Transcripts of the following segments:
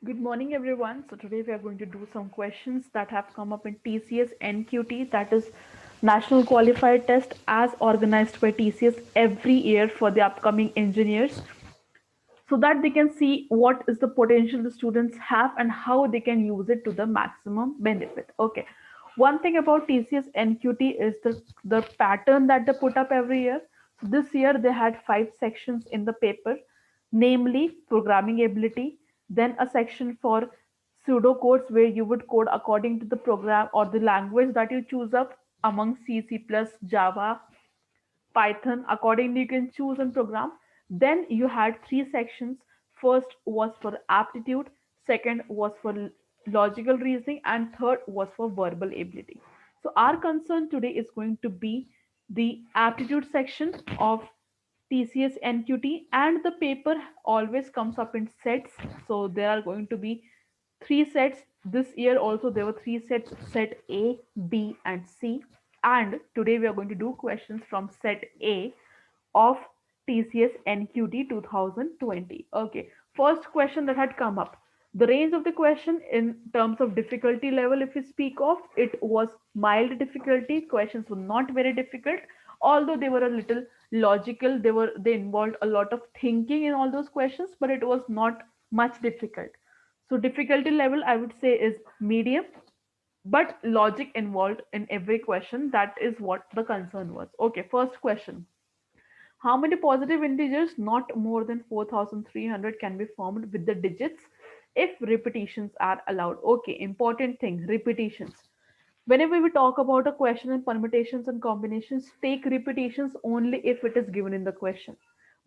Good morning, everyone. So today we are going to do some questions that have come up in TCS NQT, that is National Qualified Test, as organized by TCS every year for the upcoming engineers, so that they can see what is the potential the students have and how they can use it to the maximum benefit. Okay. One thing about TCS NQT is the pattern that they put up every year. So this year they had 5 sections in the paper, namely programming ability, then a section for pseudo codes where you would code according to the program or the language that you choose up among C, C++, Java, Python. Accordingly, you can choose and program. Then you had 3 sections. First was for aptitude, second was for logical reasoning, and third was for verbal ability. So, our concern today is going to be the aptitude section of TCS NQT, and the paper always comes up in sets. So, there are going to be 3 sets. This year also there were 3 sets, set A, B, and C. And today we are going to do questions from set A of TCS NQT 2020. Okay, first question that had come up. The range of the question in terms of difficulty level, if we speak of, it was mild difficulty. Questions were not very difficult, although they were a little logical. They involved a lot of thinking in all those questions, but it was not much difficult. So difficulty level I would say is medium, but logic involved in every question. That is what the concern was. Okay, first question. How many positive integers not more than 4300 can be formed with the digits if repetitions are allowed? Okay, important thing, repetitions. Whenever we talk about a question in permutations and combinations, take repetitions only if it is given in the question.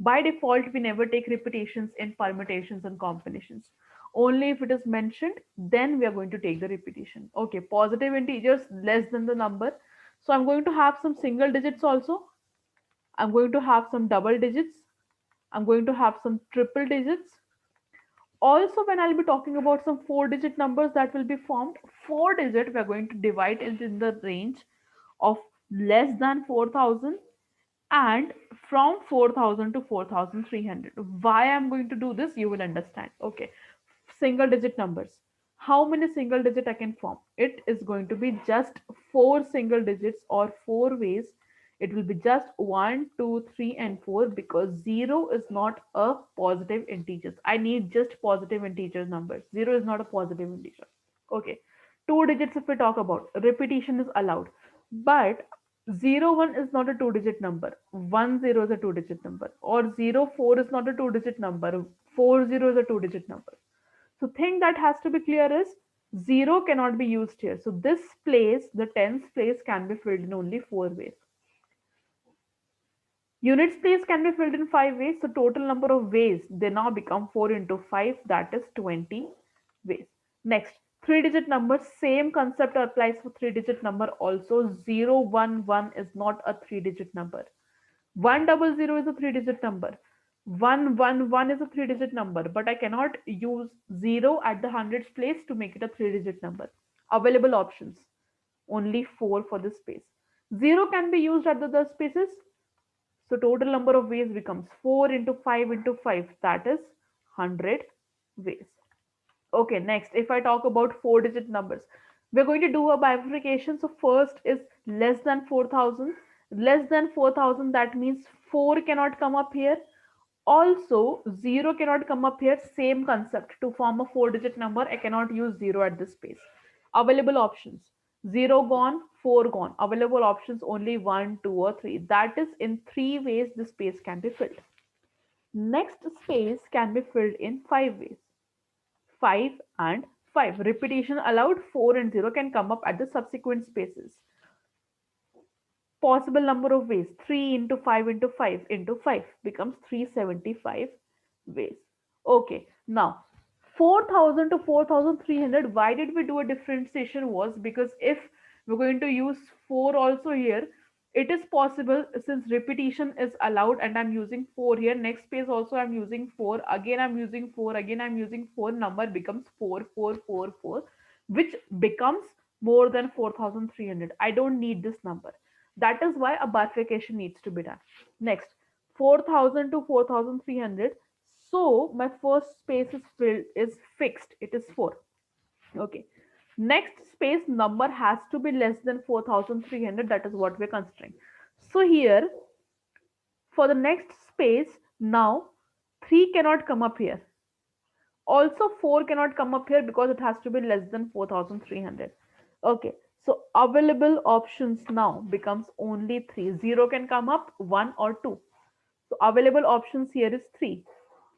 By default, we never take repetitions in permutations and combinations. Only if it is mentioned, then we are going to take the repetition. Okay, positive integers less than the number. So I'm going to have some single digits also. I'm going to have some double digits. I'm going to have some triple digits. Also, when I'll be talking about some 4 digit numbers that will be formed, 4 digit, we're going to divide it in the range of less than 4000 and from 4000 to 4300. Why I'm going to do this, you will understand. Okay, single digit numbers. How many single digit I can form? It is going to be just 4 single digits or 4 ways. It will be just 1, 2, 3, and 4, because 0 is not a positive integer. I need just positive integer numbers. 0 is not a positive integer. Okay. 2 digits, if we talk about, repetition is allowed. But 0 1 is not a 2 digit number. 10 is a 2 digit number. Or 0 4 is not a 2 digit number. 40 is a 2 digit number. So thing that has to be clear is 0 cannot be used here. So this place, the tens place, can be filled in only 4 ways. Units place can be filled in 5 ways. So total number of ways, they now become 4 into 5, that is 20 ways. Next, 3 digit number, same concept applies for 3 digit number also. 0 1 1 is not a 3 digit number. 100 is a 3 digit number. 111 is a 3 digit number, but I cannot use 0 at the hundreds place to make it a 3 digit number. Available options, only 4 for this space. 0 can be used at the other spaces. So total number of ways becomes 4 into 5 into 5, that is 100 ways. Okay, next, if I talk about 4 digit numbers, we're going to do a bifurcation. So first is less than 4000. Less than 4000, that means 4 cannot come up here. Also, 0 cannot come up here. Same concept. To form a 4 digit number, I cannot use 0 at this space. Available options, 0 gone, 4 gone. Available options only 1, 2, or 3. That is, in 3 ways the space can be filled. Next space can be filled in 5 ways. 5 and 5. Repetition allowed. 4 and 0 can come up at the subsequent spaces. Possible number of ways, 3 into 5 into 5 into 5 becomes 375 ways. Okay, now 4000 to 4300, why did we do a differentiation? Was because if we're going to use 4 also here, it is possible, since repetition is allowed and I'm using 4 here. Next space also I'm using 4, again I'm using 4, again I'm using 4. Number becomes 4444, which becomes more than 4300. I don't need this number. That is why a bifurcation needs to be done. Next, 4000 to 4300. So my first space is filled is fixed. It is 4. Okay. Next space number has to be less than 4300. That is what we're considering. So here for the next space now 3 cannot come up here. Also 4 cannot come up here because it has to be less than 4300. Okay. So available options now becomes only 3. 0 can come up, 1 or 2. So available options here is 3.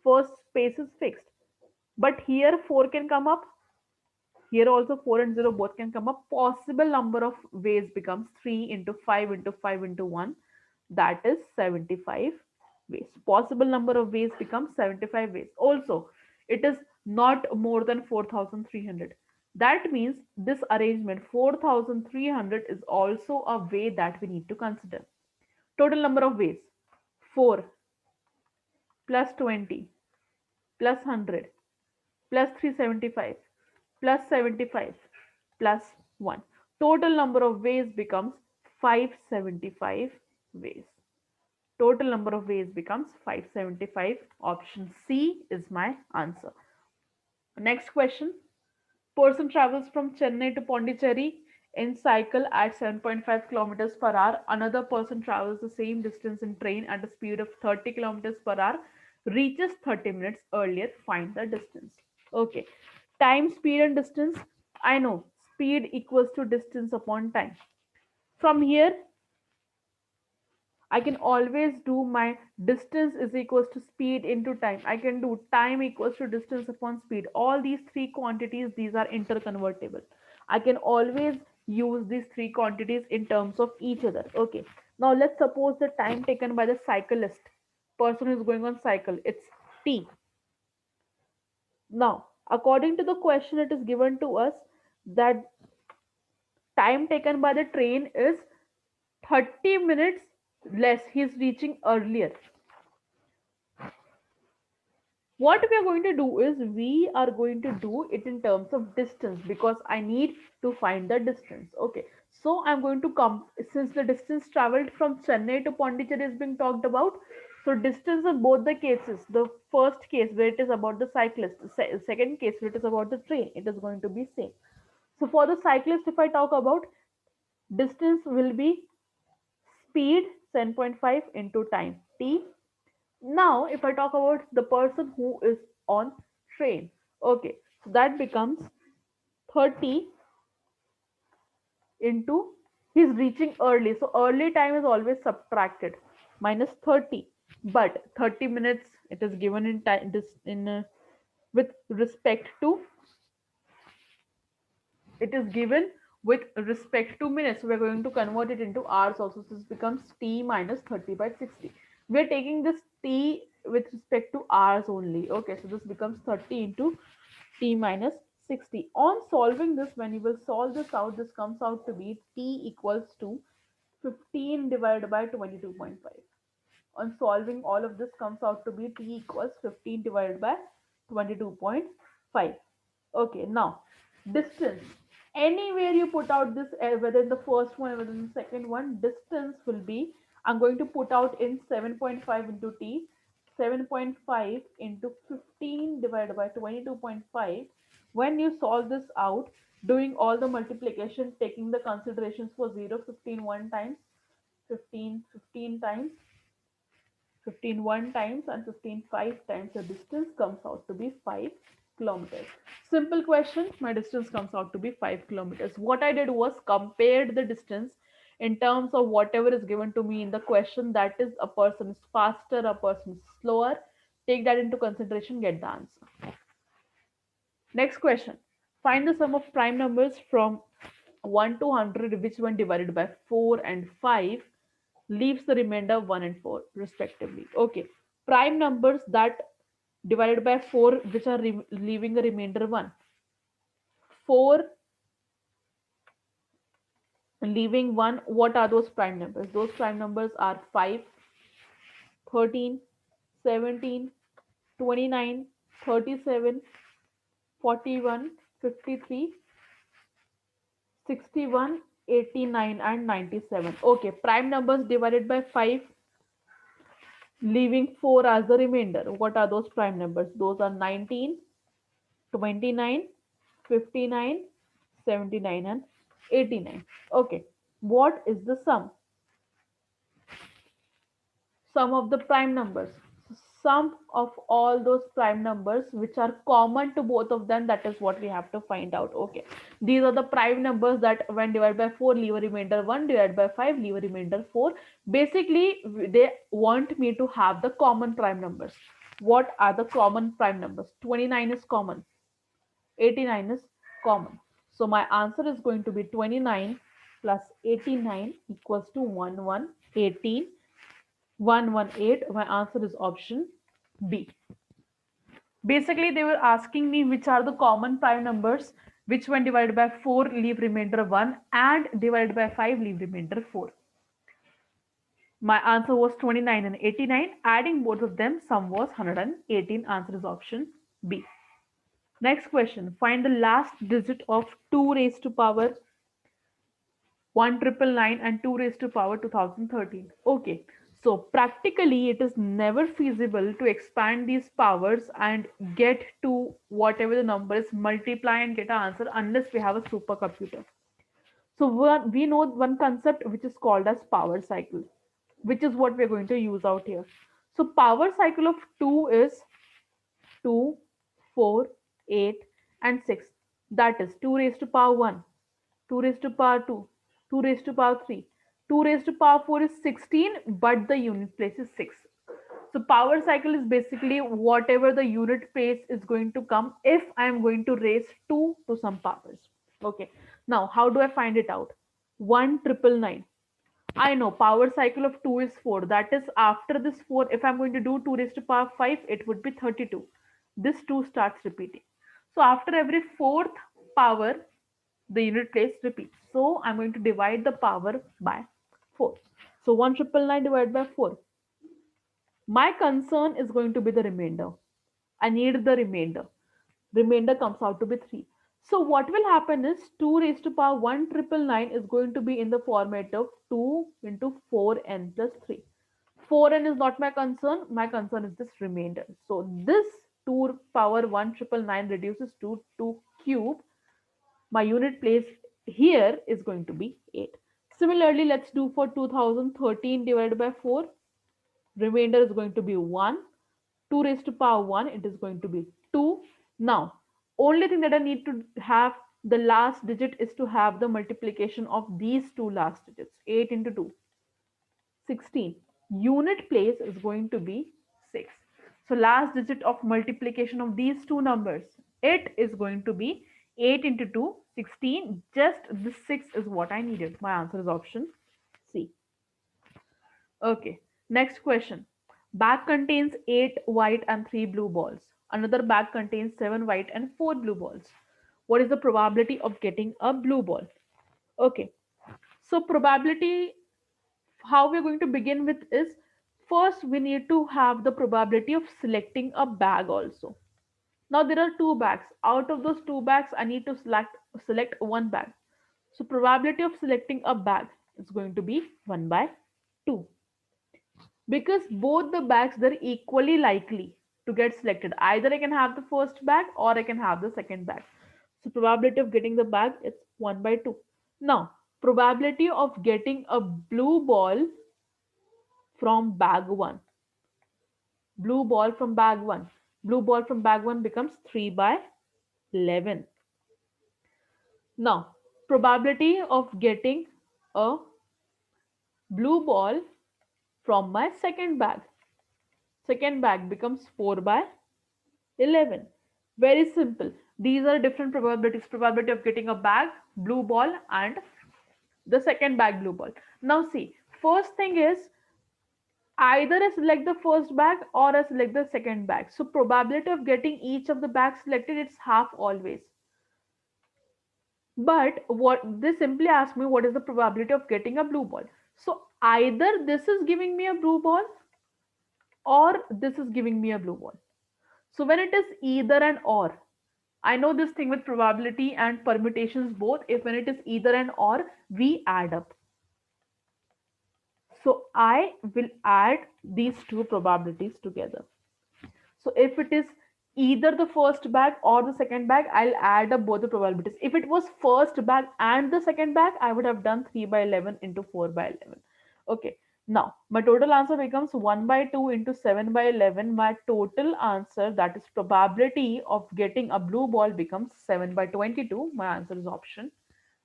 First space is fixed. But here 4 can come up. Here also 4 and 0 both can come up. Possible number of ways becomes 3 into 5 into 5 into 1. That is 75 ways. Possible number of ways becomes 75 ways. Also, it is not more than 4300. That means this arrangement 4300 is also a way that we need to consider. Total number of ways 4 plus 20 plus 100 plus 375 plus 75 plus 1. Total number of ways becomes 575 ways. Total number of ways becomes 575. Option C is my answer. Next question. Person travels from Chennai to Pondicherry in cycle at 7.5 kilometers per hour. Another person travels the same distance in train at a speed of 30 kilometers per hour. Reaches 30 minutes earlier. Find the distance. Okay. Time, speed, and distance. I know speed equals to distance upon time. From here, I can always do my distance is equals to speed into time. I can do time equals to distance upon speed. All these three quantities, these are interconvertible. I can always use these three quantities in terms of each other. Okay. Now let's suppose the time taken by the cyclist, person who is going on cycle, it's t. Now, according to the question, it is given to us that time taken by the train is 30 minutes less. He's reaching earlier. What we are going to do is we are going to do it in terms of distance because I need to find the distance. Okay, so I'm going to come, since the distance traveled from Chennai to Pondicherry is being talked about, so distance in both the cases, the first case where it is about the cyclist, second case where it is about the train, it is going to be same. So for the cyclist, if I talk about, distance will be speed 7.5 into time t. Now, if I talk about the person who is on train, okay, so that becomes 30 into, he's reaching early. So early time is always subtracted minus 30. But 30 minutes it is given in time this in with respect to, it is given with respect to minutes. So we're going to convert it into hours also. So this becomes t minus 30 by 60. We're taking this t with respect to hours only. Okay, so this becomes 30 into t minus 60. On solving this, when you will solve this out, this comes out to be t equals to 15 divided by 22.5. On solving all of this comes out to be t equals 15 divided by 22.5. Okay, now distance. Anywhere you put out this, whether in the first one or whether in the second one, distance will be, I'm going to put out in 7.5 into t, 7.5 into 15 divided by 22.5. When you solve this out, doing all the multiplication, taking the considerations for 0, 15 one times, 15 15 times, 15 one times, and 15 five times, the distance comes out to be 5 kilometers. Simple question, my distance comes out to be 5 kilometers. What I did was compared the distance in terms of whatever is given to me in the question, that is a person is faster, a person is slower, take that into consideration, get the answer. Next question, find the sum of prime numbers from 1 to 100, which one divided by 4 and 5 leaves the remainder 1 and 4 respectively. Okay, prime numbers that divided by 4 which are leaving a remainder 1. 4 leaving 1, what are those prime numbers? Those prime numbers are 5, 13, 17, 29, 37, 41, 53, 61, 89, and 97. Okay, prime numbers divided by 5, leaving 4 as the remainder. What are those prime numbers? Those are 19, 29, 59, 79, and 89. Okay, what is the sum of the prime numbers? Sum of all those prime numbers which are common to both of them, that is what we have to find out. Okay, these are the prime numbers that when divided by 4 leave a remainder 1, divided by 5 leave a remainder 4. Basically they want me to have the common prime numbers. What are the common prime numbers? 29 is common, 89 is common. So my answer is going to be 29 plus 89 equals to 1118. 118. My answer is option B. Basically, they were asking me which are the common prime numbers, which when divided by 4 leave remainder 1 and divided by 5 leave remainder 4. My answer was 29 and 89. Adding both of them, sum was 118. Answer is option B. Next question. Find the last digit of 2 raised to power 1,999 and 2 raised to power 2013. Okay, so practically it is never feasible to expand these powers and get to whatever the number is, multiply and get an answer unless we have a supercomputer. So we know one concept which is called as power cycle, which is what we're going to use out here. So power cycle of 2 is 2, 4, 8, and 6. That is 2 raised to power 1, 2 raised to power 2, 2 raised to power 3. 2 raised to power 4 is 16, but the unit place is 6. So power cycle is basically whatever the unit place is going to come if I am going to raise 2 to some powers. Okay. Now, how do I find it out? 1,999. I know power cycle of 2 is 4. That is after this 4, if I'm going to do 2 raised to power 5, it would be 32. This 2 starts repeating. So after every fourth power, the unit place repeats. So I'm going to divide the power by 4. So 1,999 divided by 4. My concern is going to be the remainder. I need the remainder. Remainder comes out to be 3. So what will happen is 2 raised to power 1,999 is going to be in the format of 2 into 4n plus 3. 4n is not my concern. My concern is this remainder. So this 2 power 1,999 reduces to 2 cube. My unit place here is going to be 8. Similarly, let's do for 2013 divided by 4. Remainder is going to be 1. 2 raised to power 1, it is going to be 2. Now, only thing that I need to have the last digit is to have the multiplication of these two last digits. 8 into 2, 16. Unit place is going to be 6. So last digit of multiplication of these two numbers, it is going to be 8 into 2, 16. Just the 6 is what I needed. My answer is option C. Okay, next question. Bag contains 8 white and 3 blue balls. Another bag contains 7 white and 4 blue balls. What is the probability of getting a blue ball? Okay, so probability, how we're going to begin with is first we need to have the probability of selecting a bag also. Now there are two bags. Out of those two bags, I need to select one bag. So probability of selecting a bag is going to be 1 by 2, because both the bags they're equally likely to get selected. Either I can have the first bag or I can have the second bag. So probability of getting the bag is 1 by 2. Now probability of getting a blue ball from bag 1. Blue ball from bag 1. Blue ball from bag 1 becomes 3 by 11. Now probability of getting a blue ball from my second bag. Second bag becomes 4 by 11. Very simple. These are different probabilities. Probability of getting a bag, blue ball, and the second bag, blue ball. Now see, first thing is either I select the first bag or I select the second bag. So probability of getting each of the bags selected, it's half always. But what they simply ask me, what is the probability of getting a blue ball? So either this is giving me a blue ball or this is giving me a blue ball. So when it is either and or, I know this thing with probability and permutations both. If when it is either and or, we add up. So I will add these two probabilities together. So if it is either the first bag or the second bag, I'll add up both the probabilities. If it was first bag and the second bag, I would have done 3 by 11 into 4 by 11. Okay. Now, my total answer becomes 1 by 2 into 7 by 11. My total answer, that is probability of getting a blue ball, becomes 7 by 22. My answer is option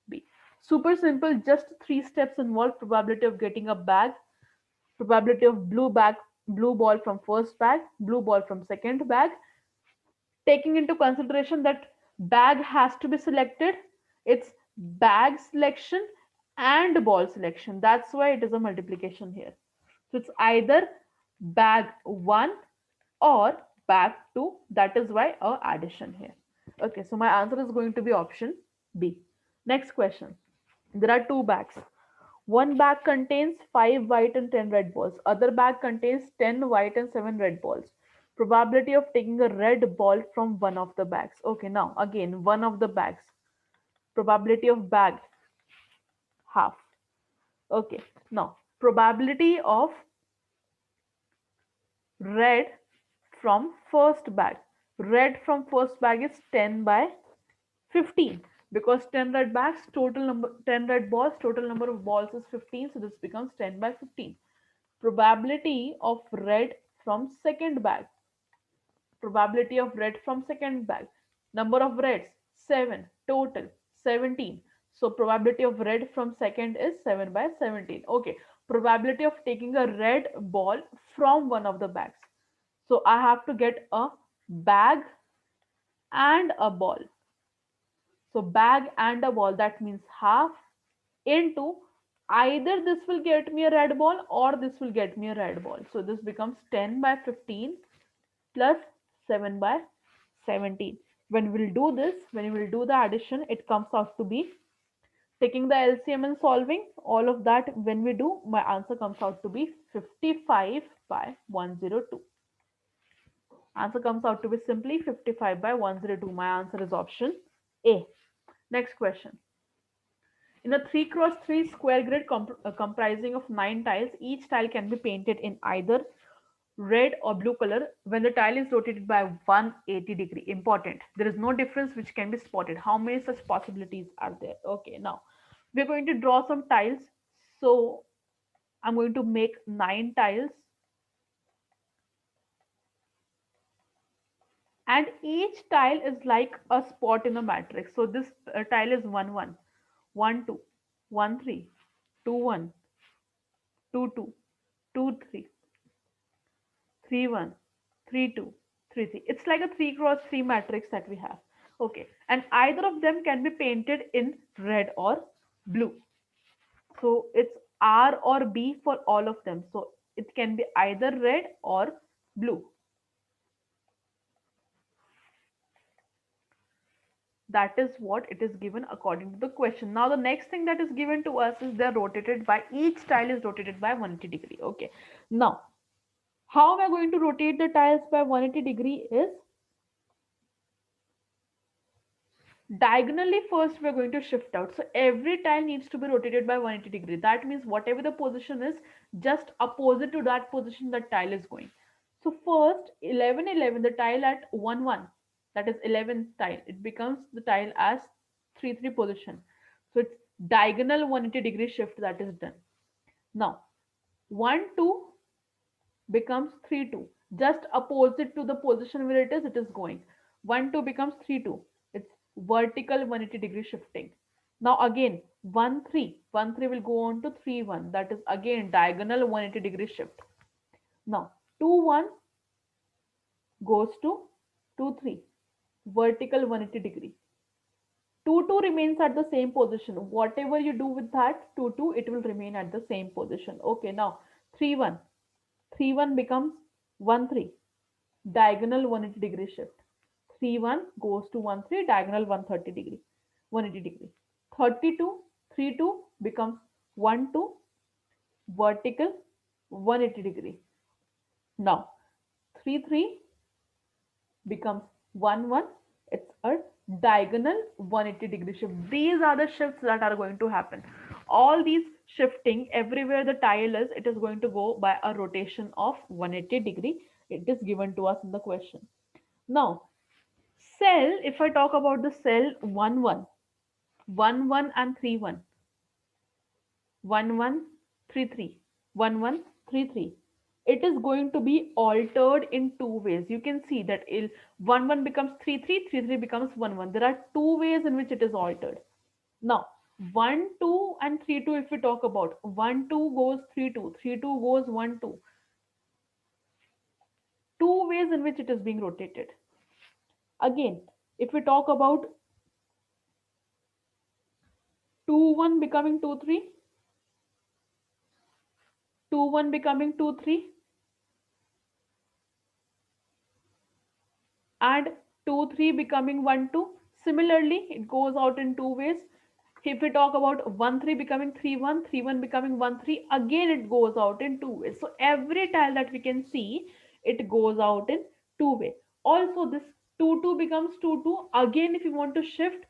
B. Super simple, just three steps involved: probability of getting a bag, probability of blue ball from first bag, blue ball from second bag, taking into consideration that bag has to be selected. It's bag selection and ball selection. That's why it is a multiplication here. So it's either bag 1 or bag 2. That is why a addition here. Okay, so my answer is going to be option B. Next question. There are two bags. One bag contains 5 white and 10 red balls. Other bag contains 10 white and 7 red balls. Probability of taking a red ball from one of the bags. Okay, now again, one of the bags. Probability of bag, half. Okay, now probability of red from first bag. Red from first bag is 10 by 15, because 10 red bags, total number, 10 red balls, total number of balls is 15, so this becomes 10 by 15. Probability of red from second bag. Probability of red from second bag. Number of reds, 7. Total, 17. So probability of red from second is 7 by 17. Okay. Probability of taking a red ball from one of the bags. So I have to get a bag and a ball. So bag and a ball, that means half into, either this will get me a red ball or this will get me a red ball. So this becomes 10 by 15 plus 7 by 17. When we'll do this, when we'll do the addition, it comes out to be, taking the LCM and solving all of that, when we do, my answer comes out to be 55 by 102. Answer comes out to be simply 55 by 102. My answer is option A. Next question. In a 3 cross 3 square grid comprising of 9 tiles, each tile can be painted in either red or blue color when the tile is rotated by 180 degree. Important. There is no difference which can be spotted. How many such possibilities are there? Okay, now we're going to draw some tiles. So I'm going to make 9 tiles, and each tile is like a spot in a matrix. So this tile is 1 1, 1 2, 1 3, 2 1, 2 2, 2 3, 3 1, 3 2, 3 3. It's like a 3 cross 3 matrix that we have. Okay, and either of them can be painted in red or blue. So it's R or B for all of them. So it can be either red or blue. That is what it is given according to the question. Now the next thing that is given to us is they're rotated by, each tile is rotated by 180 degree. Okay, now how am I going to rotate the tiles by 180 degree is, diagonally first we're going to shift out. So every tile needs to be rotated by 180 degree. That means whatever the position is, just opposite to that position that tile is going. So first 11 11, the tile at 1 1, that is 11th tile, it becomes the tile as 3 3 position. So it's diagonal 180 degree shift that is done. Now 1 2 becomes 3 2, just opposite to the position where it is going. 1 2 becomes 3 2, it's vertical 180 degree shifting. Now again 1 3, 1 3 will go on to 3 1, that is again diagonal 180 degree shift. Now 2 1 goes to 2 3, vertical 180 degree. 2 2 remains at the same position. Whatever you do with that 2 2, it will remain at the same position. Okay, now 3 1, 3 1 becomes 1 3, diagonal 180 degree shift. 3 1 goes to 1 3, diagonal 130 degree, 180 degree. 32, 3 2 becomes 1 2, vertical 180 degree. Now 3 3 becomes 1 1, it's a diagonal 180 degree shift. These are the shifts that are going to happen. all these shifting everywhere the tile is, it is going to go by a rotation of 180 degree. It is given to us in the question. Now cell, if I talk about the cell 1 1, 1 1 and 3 1, 1 1 3 3, 1 1 3 3, it is going to be altered in two ways. You can see that 1 1 becomes 3 3, 3 3 becomes 1 1. There are two ways in which it is altered. Now 1 2 and 3 2, if we talk about 1 2 goes 3 2, 3 2 goes 1 2, two ways in which it is being rotated. Again, if we talk about 2 1 becoming 2 3, 2 1 becoming 2 3, and 2 3 becoming 1 2. Similarly, it goes out in two ways. If we talk about 1 3 becoming 3 1, 3 1 becoming 1 3, again it goes out in two ways. So every tile that we can see, it goes out in two way. Also, this 2 2 becomes 2 2. Again, if you want to shift,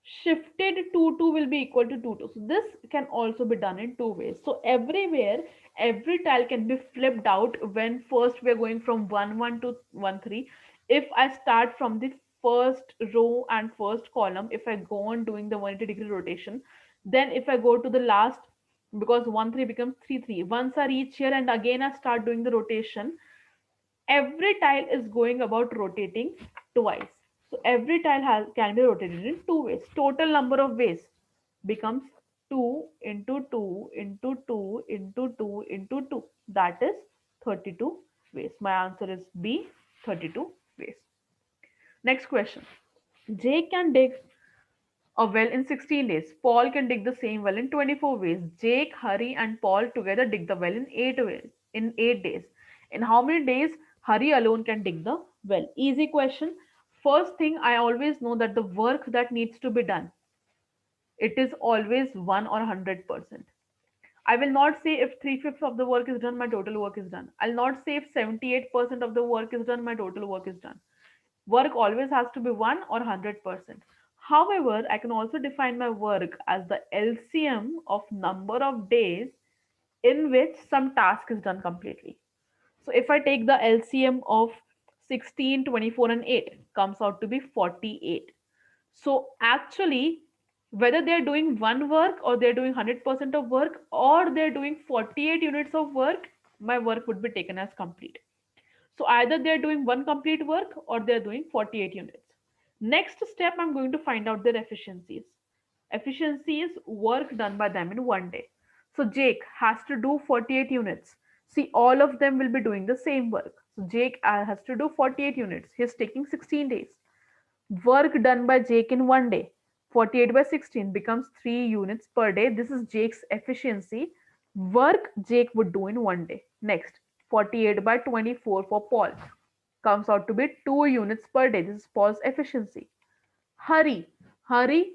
shifted 2 2 will be equal to 2 2. So this can also be done in two ways. So everywhere, every tile can be flipped out when first we're going from 1 1 to 1 3. If I start from the first row and first column, if I go on doing the 180 degree rotation, then if I go to the last, because 1 3 becomes 3 3, once I reach here and again I start doing the rotation, every tile is going about rotating twice. So every tile can be rotated in two ways. Total number of ways becomes 2 into 2 into 2 into 2 into 2. That is 32 ways. My answer is B, 32 ways. Next question. Jake can dig a well in 16 days. Paul can dig the same well in 24 ways. Jake, Hari, and Paul together dig the well in 8 ways, in 8 days. In how many days Hari alone can dig the well? Easy question. First thing, I always know that the work that needs to be done, it is always 1 or 100%. I will not say if 3/5 of the work is done, my total work is done. I'll not say if 78% of the work is done, my total work is done. Work always has to be 1 or 100%. However, I can also define my work as the LCM of number of days in which some task is done completely. So if I take the LCM of 16, 24, and 8, comes out to be 48. So actually, whether they're doing one work or they're doing 100% of work or they're doing 48 units of work, my work would be taken as complete. So either they're doing one complete work or they're doing 48 units. Next step, I'm going to find out their efficiencies. Efficiency is work done by them in one day. So Jake has to do 48 units. See, all of them will be doing the same work. So Jake has to do 48 units. He's taking 16 days. Work done by Jake in one day. 48 by 16 becomes 3 units per day. This is Jake's efficiency. Work Jake would do in one day. Next, 48 by 24 for Paul comes out to be 2 units per day. This is Paul's efficiency. Hurry. Hurry,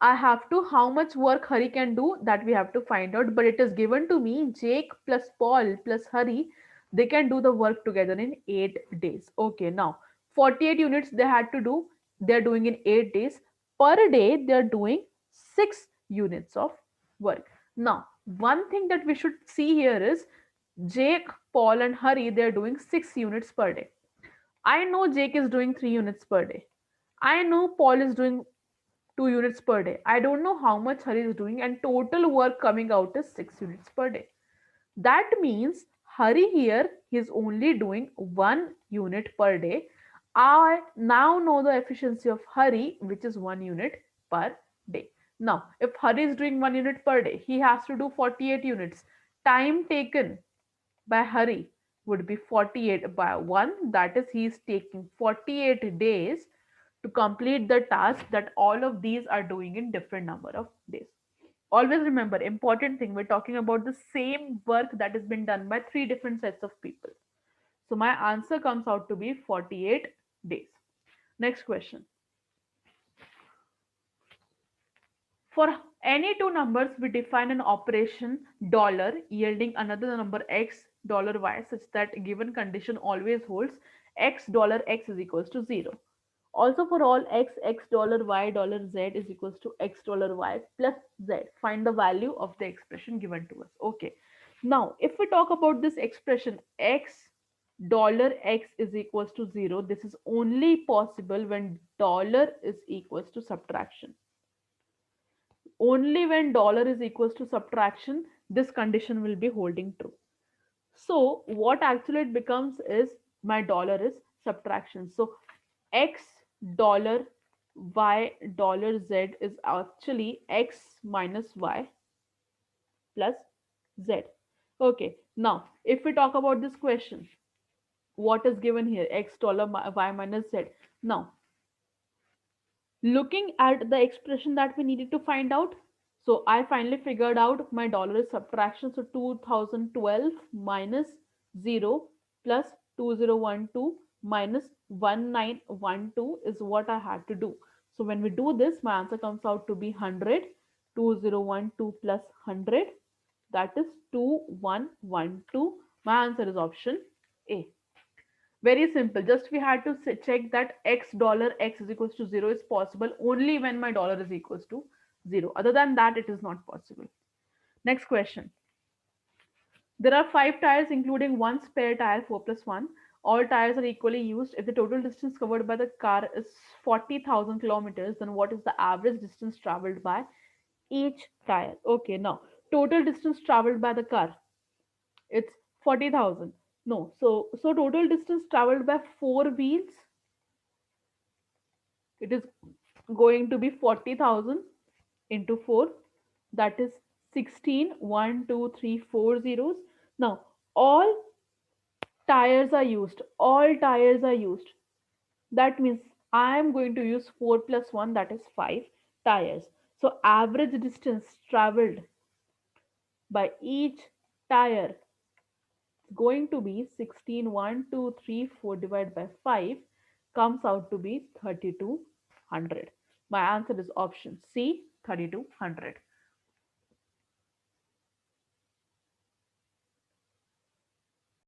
I have to, how much work Hari can do, that we have to find out. But it is given to me, Jake plus Paul plus Hari, they can do the work together in 8 days. Okay, now 48 units they had to do, they're doing in 8 days. Per day, they're doing 6 units of work. Now, one thing that we should see here is Jake, Paul, and Hari, they're doing 6 units per day. I know Jake is doing 3 units per day. I know Paul is doing 2 units per day. I don't know how much Hari is doing, and total work coming out is 6 units per day. That means Hari here is only doing 1 unit per day. I now know the efficiency of Hari, which is 1 unit per day. Now, if Hari is doing 1 unit per day, he has to do 48 units. Time taken by Hari would be 48 by 1. That is, he is taking 48 days to complete the task that all of these are doing in different number of days. Always remember, important thing, we're talking about the same work that has been done by three different sets of people. So my answer comes out to be 48 days. Next question. For any two numbers, we define an operation dollar yielding another number x dollar y such that a given condition always holds x dollar x is equals to 0. Also for all x, x dollar y dollar z is equals to x dollar y plus z. Find the value of the expression given to us. Okay. Now, if we talk about this expression x dollar x is equals to 0, this is only possible when dollar is equals to subtraction. Only when dollar is equals to subtraction, this condition will be holding true. So what actually it becomes is my dollar is subtraction. So x dollar y dollar z is actually x minus y plus z. Okay, now if we talk about this question, what is given here? X dollar y minus z. Now looking at the expression that we needed to find out, so I finally figured out my dollar is subtraction. So 2012 minus 0 plus 2012 minus 1912 is what I had to do. So when we do this, my answer comes out to be 100. 2012 plus 100, that is 2112. My answer is option A. Very simple. Just we had to check that x dollar x is equals to 0 is possible only when my dollar is equals to 0. Other than that, it is not possible. Next question. There are 5 tires including one spare tire 4 plus 1. All tires are equally used. If the total distance covered by the car is 40,000 kilometers, then what is the average distance traveled by each tire? Okay, now total distance traveled by the car, it's 40,000. No, so total distance traveled by 4 wheels, it is going to be 40,000 into 4, that is 16, 1 2 3 4 zeros. Now all tires are used, all tires are used, that means I am going to use 4 plus 1, that is 5 tires. So average distance traveled by each tire is going to be 16, 1 2 3 4 divided by 5, comes out to be 3200. My answer is option C, 3200.